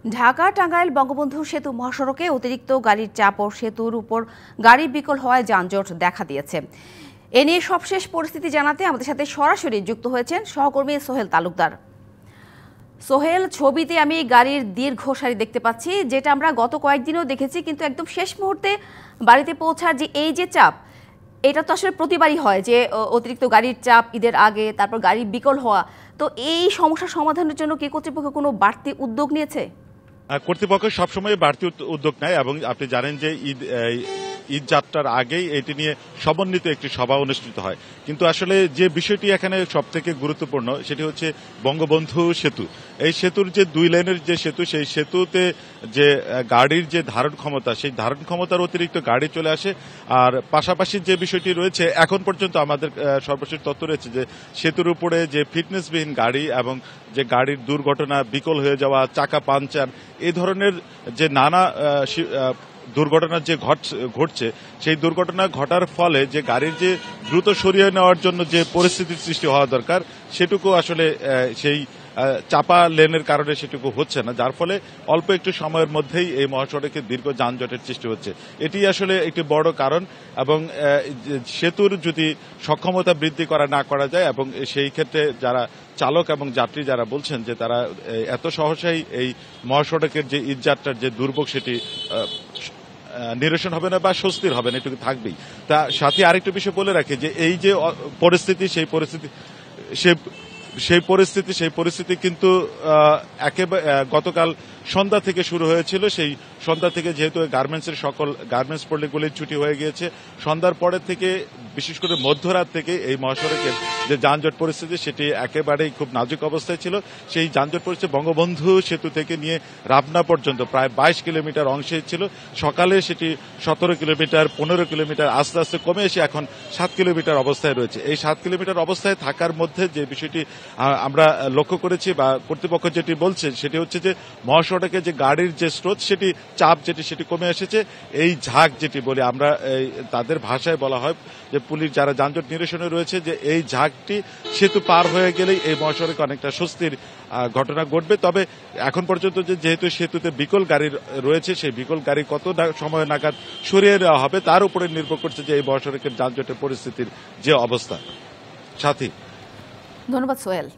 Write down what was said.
ঢাকা টাঙ্গাইল বঙ্গবন্ধু সেতু মহাসড়কে অতিরিক্ত গাড়ির চাপ ও সেতুর উপর গাড়ি বিকল হওয়ায় যানজট দেখা দিয়েছে। এ নিয়ে সবশেষ পরিস্থিতি জানাতে আমাদের সাথে সরাসরি যুক্ত হয়েছেন সহকর্মী সোহেল তালুকদার। সোহেল, ছবিতে আমি গাড়ির দীর্ঘ সারি দেখতে পাচ্ছি, যেটা আমরা গত কয়েকদিনও দেখেছি, কিন্তু একদম শেষ মুহূর্তে বাড়িতে পৌঁছার যে এই যে চাপ, এটা তো আসলে প্রতিবারই হয় যে অতিরিক্ত গাড়ির চাপ, ঈদের আগে, তারপর গাড়ি বিকল হওয়া। তো এই সমস্যা সমাধানের জন্য কি কর্তৃপক্ষ কোনো বাড়তি উদ্যোগ নিয়েছে? কর্তৃপক্ষ সবসময় বাড়তি উদ্যোগ নেয় এবং আপনি জানেন যে ঈদ যাত্রার আগেই এটি নিয়ে সমন্বিত একটি সভা অনুষ্ঠিত হয়। কিন্তু আসলে যে বিষয়টি এখানে সব থেকে গুরুত্বপূর্ণ সেটি হচ্ছে বঙ্গবন্ধু সেতু। এই সেতুর যে 2 লেনের যে সেতু, সেই সেতুতে যে গাড়ির যে ধারণ ক্ষমতা, সেই ধারণ ক্ষমতার অতিরিক্ত গাড়ি চলে আসে। আর পাশাপাশি যে বিষয়টি রয়েছে, এখন পর্যন্ত আমাদের সর্বশেষ তথ্য রয়েছে যে সেতুর উপরে যে ফিটনেসবিহীন গাড়ি এবং যে গাড়ির দুর্ঘটনা, বিকল হয়ে যাওয়া, চাকা পাংচার, এই ধরনের যে নানা দুর্ঘটনা যে ঘটছে, সেই দুর্ঘটনা ঘটার ফলে যে গাড়ির যে দ্রুত সরিয়ে নেওয়ার জন্য যে পরিস্থিতির সৃষ্টি হওয়া দরকার, সেটুকু আসলে সেই চাপা লেনের কারণে সেটুকু হচ্ছে না, যার ফলে অল্প একটু সময়ের মধ্যেই এই মহাসড়কে দীর্ঘ যানজটের সৃষ্টি হচ্ছে। এটি আসলে একটি বড় কারণ। এবং সেতুর যদি সক্ষমতা বৃদ্ধি না করা যায়, এবং সেই ক্ষেত্রে যারা চালক এবং যাত্রী যারা বলছেন যে তারা এত সহসাই এই মহাসড়কের যে ঈদযাত্রার যে দুর্ভোগ, সেটি নিরসন হবে না বা স্বস্তির হবে না, এটুকু থাকবেই। তা সাথে আরেকটু বিষয় বলে রাখি যে এই যে পরিস্থিতি, সেই পরিস্থিতি কিন্তু একেবারে গতকাল সন্ধ্যা থেকে শুরু হয়েছিল। সেই সন্ধ্যা থেকে যেহেতু গার্মেন্টসের সকল গার্মেন্টস পল্লীগুলি ছুটি হয়ে গিয়েছে, সন্ধ্যার পরের থেকে বিশেষ করে মধ্যরাত থেকে এই মহাসড়কের যে যানজট পরিস্থিতি, সেটি একেবারেই খুব নাজুক অবস্থায় ছিল। সেই যানজট পরিস্থিতি বঙ্গবন্ধু সেতু থেকে নিয়ে রাবনা পর্যন্ত প্রায় 22 কিলোমিটার অংশে ছিল। সকালে সেটি 17 কিলোমিটার, 15 কিলোমিটার, আস্তে আস্তে কমে এসে এখন 7 কিলোমিটার অবস্থায় রয়েছে। এই 7 কিলোমিটার অবস্থায় থাকার মধ্যে যে বিষয়টি আমরা লক্ষ্য করেছি বা কর্তৃপক্ষ যেটি বলছে, সেটি হচ্ছে যে মহাসড়কে যে গাড়ির যে স্রোত, সেটি চাপ সেটি কমে এসেছে। এই ঝাঁক যেটি বলি আমরা, তাদের ভাষায় বলা হয় যে পুলিশ যারা যানজট নিরসনে রয়েছে, যে এই ঝাঁকটি সেতু পার হয়ে গেলেই এই মহাসড়কে অনেকটা স্বস্তির ঘটনা ঘটবে। তবে এখন পর্যন্ত যেহেতু সেতুতে বিকল গাড়ি রয়েছে, সেই বিকল গাড়ি কত সময় নাগাদ সরিয়ে নেওয়া হবে তার উপরে নির্ভর করছে যে এই মহাসড়কের যানজটের পরিস্থিতির যে অবস্থা। সাথী, ধন্যবাদ সোহেল।